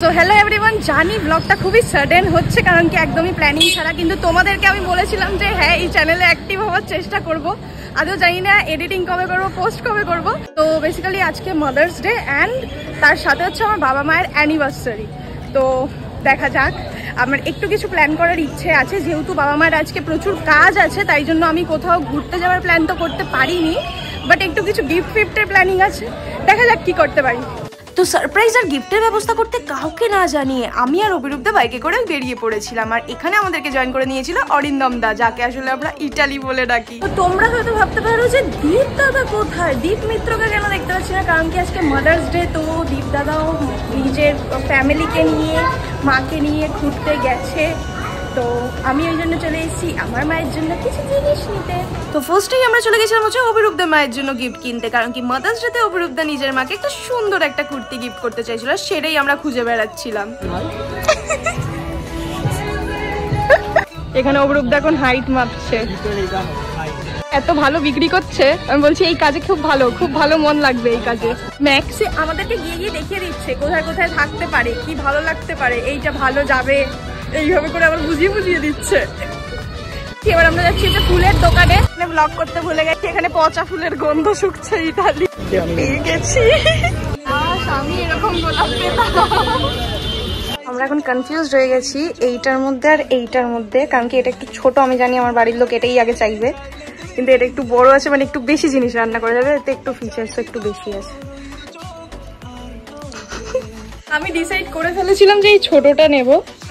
তো hello everyone, জানি ব্লগটা খুবই সাডেন হচ্ছে কারণ কি একদমই প্ল্যানিং ছাড়া, কিন্তু তোমাদেরকে আমি বলেছিলাম যে হ্যাঁ এই চ্যানেলে অ্যাক্টিভ হওয়ার চেষ্টা করব। আদৌ জানি না এডিটিং কবে করব, পোস্ট কবে করব। তো বেসিক্যালি আজকে মাদার্স ডে অ্যান্ড তার সাথে হচ্ছে আমার বাবা মায়ের অ্যানিভার্সারি। তো দেখা যাক, আমার একটু কিছু প্ল্যান করার ইচ্ছে আছে, যেহেতু বাবা মায়ের আজকে প্রচুর কাজ আছে তাই জন্য আমি কোথাও ঘুরতে যাওয়ার প্ল্যান তো করতে পারিনি, বাট একটু কিছু গিফট ফিফটের প্ল্যানিং আছে, দেখা যাক কি করতে পারি। তো সারপ্রাইজ আর গিফটের ব্যবস্থা করতে কাউকে না জানিয়ে আমি আর অভিরূপদা বাইকে করে বেরিয়ে পড়েছিলাম। আর এখানে আমাদেরকে জয়েন করে নিয়েছিল অরিন্দম দা, যাকে আসলে আমরা ইটালি বলে ডাকি। তো তোমরা হয়তো ভাবতে পারো যে দীপ দাদা কোথায়, দীপ মিত্রকে কেন দেখতে পাচ্ছি না, কারণ কি আজকে মাদার্স ডে। তো দীপ দাদাও নিজের ফ্যামিলিকে নিয়ে, মাকে নিয়ে ঘুরতে গেছে। তো আমি ওই জন্য চলে এসেছি আমার মায়ের জন্য কিছু জিনিস নিতে। তো ফার্স্টেই আমরা চলে গেছিলাম হচ্ছে অভিরূপদার মায়ের জন্য গিফট কিনতে, কারণ কি মাদার্স ডেতে অভিরূপদা নিজের মাকে একটা সুন্দর একটা কুর্তি গিফট করতে চাইছিল, সেটাই আমরা খুঁজে বেড়াচ্ছিলাম। এখানে অভিরূপদা এখন হাইট মাপছে, এত ভালো বিক্রি করছে। আমি বলছি এই কাজে খুব ভালো মন লাগবে এই কাজে। ম্যাক্সে আমাদেরকে গিয়ে গিয়ে দেখিয়ে দিচ্ছে কোথায় কোথায় থাকতে পারে, কি ভালো লাগতে পারে, এইটা ভালো যাবে, এইভাবে করে আবার বুঝিয়ে দিচ্ছে। এবার আমরা যাচ্ছি যে ফুলের দোকানে, ব্লগ করতে ভুলে গেছি, এখানে পচা ফুলের গন্ধ শুকছে ইতালি। পেয়ে গেছি, আমি এরকম গোলাপ পেতাম। আমরা এখন কনফিউজড হয়ে গেছি এইটার মধ্যে আর এইটার মধ্যে, কারণ কি এটা একটু ছোট, আমি জানি আমার বাড়ির লোক এটাই আগে চাইবে, কিন্তু এটা একটু বড় আছে, মানে একটু বেশি জিনিস রান্না করা যাবে, এতে একটু ফিচার্স একটু বেশি আছে। আমি ডিসাইড করে ফেলেছিলাম যে এই ছোটটা নেব,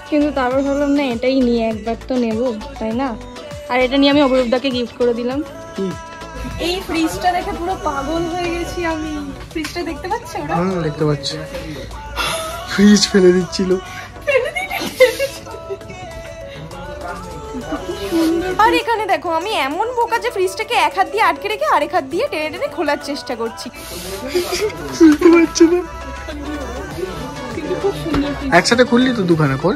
কিন্তু তারপর ভাবলাম না এটাই নিয়ে একবার তো নেব, তাই না? আর এটা নিয়ে আমি অভিরূপদাকে গিফট করে দিলাম। এই ফ্রিজটা দেখে পুরো পাগল হয়ে গেছি আমি। ফ্রিজটা দেখতে পাচ্ছ? হ্যাঁ দেখতে পাচ্ছি, ফ্রিজ ফেলে দিচ্ছিল। আর এখানে দেখো আমি এমন বোকা যে ফ্রিজটাকে এক হাত দিয়ে আটকে রেখে আরেক হাত দিয়ে টেনে টেনে খোলার চেষ্টা করছি। একসাথে খুললি তো দুখানা কর,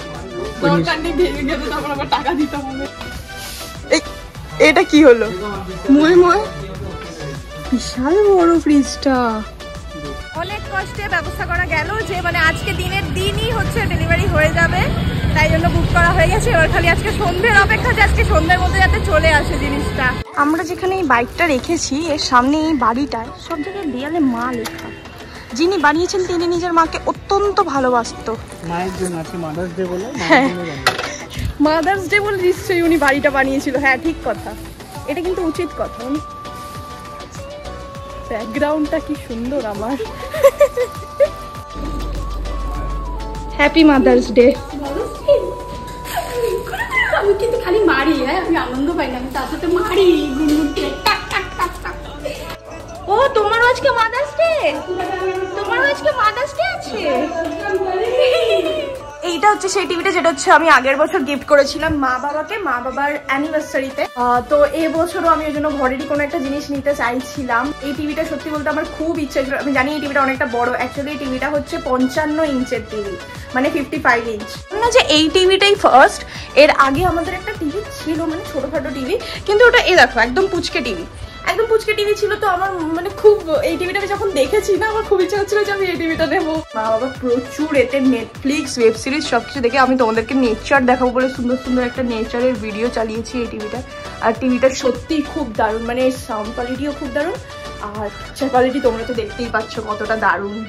এটা কি হলো? মই বিশাল বড় ফ্রিজটা, অনেক কষ্টে ব্যবস্থা করা গেল যে মানে আজকে দিনের দিনই হচ্ছে ডেলিভারি হয়ে যাবে, তাই জন্য বুক করা হয়ে গেছে। এবার খালি আজকে সন্ধ্যের অপেক্ষা যে আজকে সন্ধ্যের মধ্যে যাতে চলে আসে জিনিসটা। আমরা যেখানে এই বাইকটা রেখেছি এর সামনে এই বাড়িটায় সব জায়গায় দেয়ালে মা লেখা। যিনি বানিয়েছেন তিনি নিজের মাকে অত্যন্ত ভালোবাসত। মায়ের জন্য আছে মাদার্স ডে বলে, মাদার্স ডে বলে নিশ্চয়ই উনি বাড়িটা বানিয়েছিল। হ্যাঁ ঠিক কথা, এটা কিন্তু উচিত কথা। উনি ব্যাকগ্রাউন্ডটা কি সুন্দর আমার। Happy mother's day. আমি কিন্তু খালি মারি, হ্যাঁ আমি আনন্দ পাই না, আমি তার সাথে মারি গুনগুনকে টাক টাক টাক টাক। ও তোমারও আজকে মাদার্স ডে? তোমারও আজকে মাদার্স ডে আছে? এইটা হচ্ছে সেই টিভিটা যেটা হচ্ছে আমি আগের বছর গিফট করেছিলাম মা বাবাকে, মা বাবার অ্যানিভার্সারিতে। তো এবছরও আমি ওই জন্য ঘরেরই কোনো একটা জিনিস নিতে চাইছিলাম। এই টিভিটা সত্যি বলতে আমার খুব ইচ্ছা ছিল। আমি জানি এই টিভিটা অনেকটা বড়, অ্যাকচুয়ালি এই টিভিটা হচ্ছে 55 ইঞ্চের টিভি, মানে 55 ইঞ্চ না, যে এই টিভিটাই ফার্স্ট। এর আগে আমাদের একটা টিভি ছিল, মানে ছোটখাটো টিভি, কিন্তু ওটা এই দেখো একদম পুচকে টিভি, একদম পুচকে টিভি ছিল। তো আমার মানে খুব এই টিভিটা আমি যখন দেখেছি না, আমার খুব ইচ্ছা হচ্ছিল যে আমি এই টিভিটা নেবো। মা বাবা প্রচুর এতে নেটফ্লিক্স, ওয়েব সিরিজ সবকিছু দেখে আমি তোমাদেরকে নেচার দেখাবো বলে সুন্দর সুন্দর একটা নেচারের ভিডিও চালিয়েছি এই টিভিটা। আর টিভিটা সত্যিই খুব দারুণ, মানে সাউন্ড কোয়ালিটিও খুব দারুণ, আর পিকচার কোয়ালিটি তোমরা তো দেখতেই পাচ্ছ কতটা দারুণ।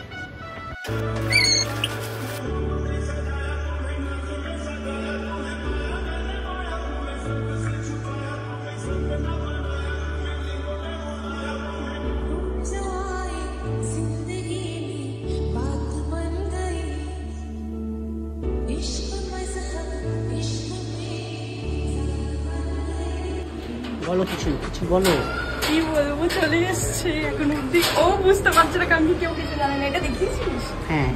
বলো কিছু বলো। কি বলবো, চলে এসছে এখন অব্দি ও বুঝতে পারছে না, কারণ কেউ কিছু জানে না। এটা দেখিয়েছিস? হ্যাঁ।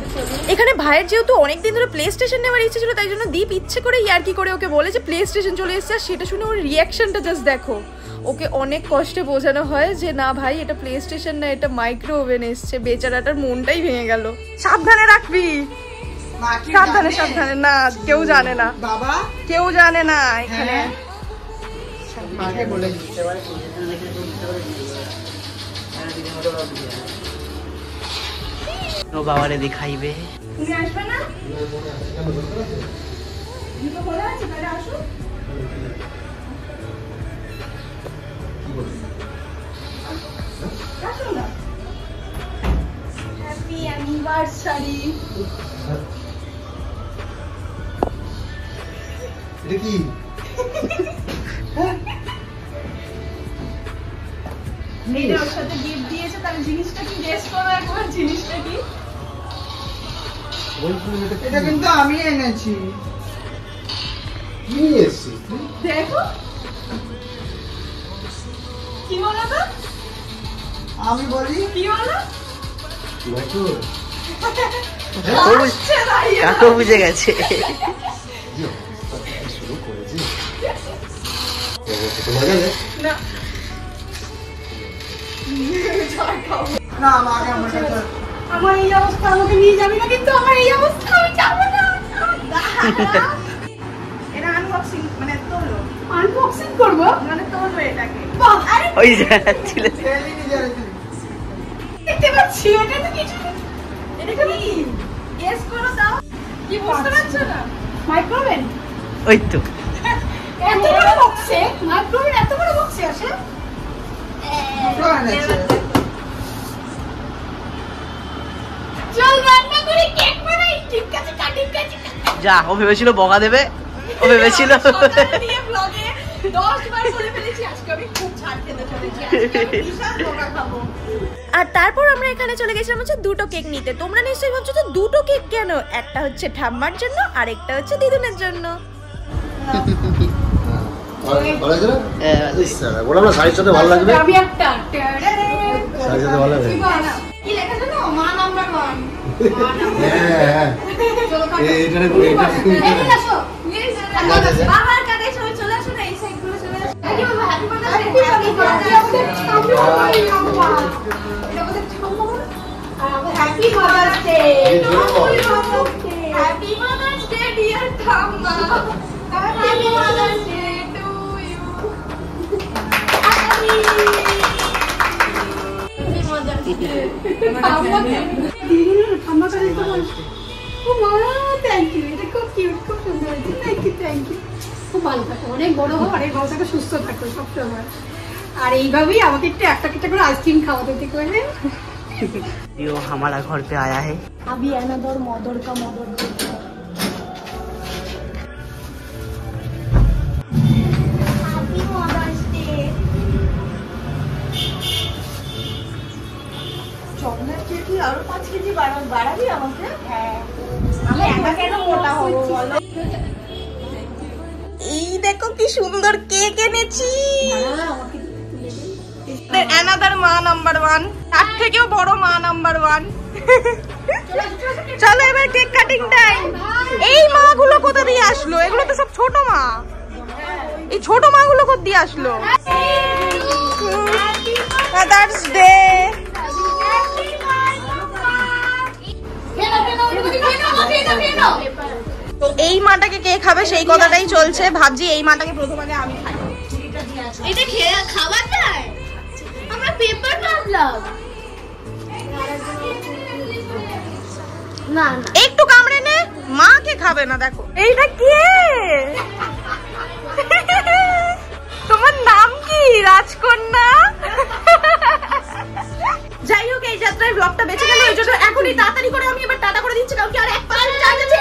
এখানে ভাইয়ের যেহেতু অনেকদিন ধরে প্লে স্টেশন নেওয়ার ইচ্ছে ছিল, তাই জন্য দীপ ইচ্ছে করে ইয়ার্কি করে ওকে বলে যে প্লে স্টেশন চলে এসছে। আর সেটা শুনে ওর রিয়াকশনটা জাস্ট দেখো। ওকে অনেক কষ্টে বোঝানো হয় যে না ভাই এটা প্লে স্টেশন না, এটা মাইক্রো ওভেন এসছে। বেচারাটার মনটাই ভেঙে গেল। সাবধানে রাখবি, সাবধানে সাবধানে। না কেউ জানে না বাবা, কেউ জানে না এখানে। আগে বলে দিতে পারে বাবারে দেখাইবে। তুমি আসবে না? দুটো খোলা আছে, তাহলে আসো। আসো না। Happy anniversary. এটা কি? মেয়েটা ওর সাথে গিফট দিয়েছে, তাহলে জিনিসটা কি গেস করো একবার, জিনিসটা কি? এটা কিন্তু আমি এনেছি। কি এসেছি? দেখো কি বলো তো, আমি বলি কি বলো? দেখো আসছে দাঁড়িয়ে। কাকু বুঝে গেছে। শুরু করেছি। তোমার কাছে না ছাড় খাও। না আমাকে আমার কাছে আমার এই অবস্থা, আমাকে নিয়ে যাবি না কিন্তু, আমার এই অবস্থা আমি যাবো না। এটা আনবক্সিং মানে তোলো, আনবক্সিং করবো মানে তোলো এটাকে। বাহ, আরে ওই যাচ্ছিল। ফেলি নিজে রেখে দেখতে পাচ্ছি ওটা তো কিছু এটা কি গেস করো দাও, কি বুঝতে পারছো না? মাইক্রোওয়েভ। ওই তো এত বড় বক্সে মাইক্রোওয়েভ, এত বড় বক্সে আসে। দুটো এনেছে। চল রান্না করে কেক বানাই। ঠিক আছে, কাটিং কাটিং। যা, ও ভেবেছিল বকা দেবে, ও ভেবেছিল সকাল দিয়ে ব্লগে 10 বার বলে ফেলেছি আজকে আমি খুব ছাড় খেতে চলেছি, আজকে আমি বিশাল বকা খাবো। আর তারপর আমরা এখানে চলে গেছিলাম হচ্ছে দুটো কেক নিতে। তোমরা নিশ্চয়ই ভাবছো তো দুটো কেক কেন? একটা হচ্ছে ঠাম্মার জন্য আর একটা হচ্ছে দিদুনের জন্য। ভালো আছে না? বললাম না শাড়ির সাথে ভালো লাগবে। আমি একটা শাড়ির সাথে ভালো লাগবে। কি লেখা জানো? মা নাম্বার 1। হ্যাঁ এইটা এদিকে আসো। বাবার কাছে সবাই চলে আসো না, এই সাইড গুলো চলে আসো। Happy birthday. Happy mother's day. Happy mother's day dear ঠাম্মা। Happy mother's day to you. ঠাম্মা করে তো ও মা, থ্যাংক ইউ। এটা খুব কিউট, খুব সুন্দর হয়েছে। Thank you, thank you. খুব ভালো থাকো, অনেক বড় হও, অনেক ভালো থাকো, সুস্থ থাকো সবসময়। আর এইভাবেই আমাকে একটু একটা করে আইসক্রিম খাওয়াতে ঠিক করে। यो हमारा घर पे आया है। अभी अनदर मदर का mother. Happy mother's day. Chocolate cake আরো 5 কেজি বাড়াবি আমাকে? হ্যাঁ, আমি একা কেন মোটা হবো বলো? এই দেখো কি সুন্দর কেক এনেছি। অ্যানাদার মা নাম্বার 1, তার থেকেও বড় মা নাম্বার 1। চলো এবার কেক কাটিং টাইম। এই মাগুলো কোথা দিয়ে আসলো? এগুলো তো সব ছোট মা। এই ছোট মাগুলো কোথা দিয়ে আসলো? Mother's day. তো এই মাটাকে কে খাবে সেই কথাটাই চলছে। ভাবছি এই মাটাকে প্রথম আগে আমি খাই। এটা খেয়ে খাবার যায়? আমরা পেপার ভাবলাম। না না, একটু কামড়ে নে, মাকে খাবে না। দেখো এইটা কে? তোমার নাম কি? রাজকন্যা। যাই হোক, এই যাত্রায় ব্লগটা বেঁচে গেল, ওই জন্য এখনই তাড়াতাড়ি করে আমি এবার টাটা করে দিচ্ছি, কারণ কি আর 1% চার্জ আছে।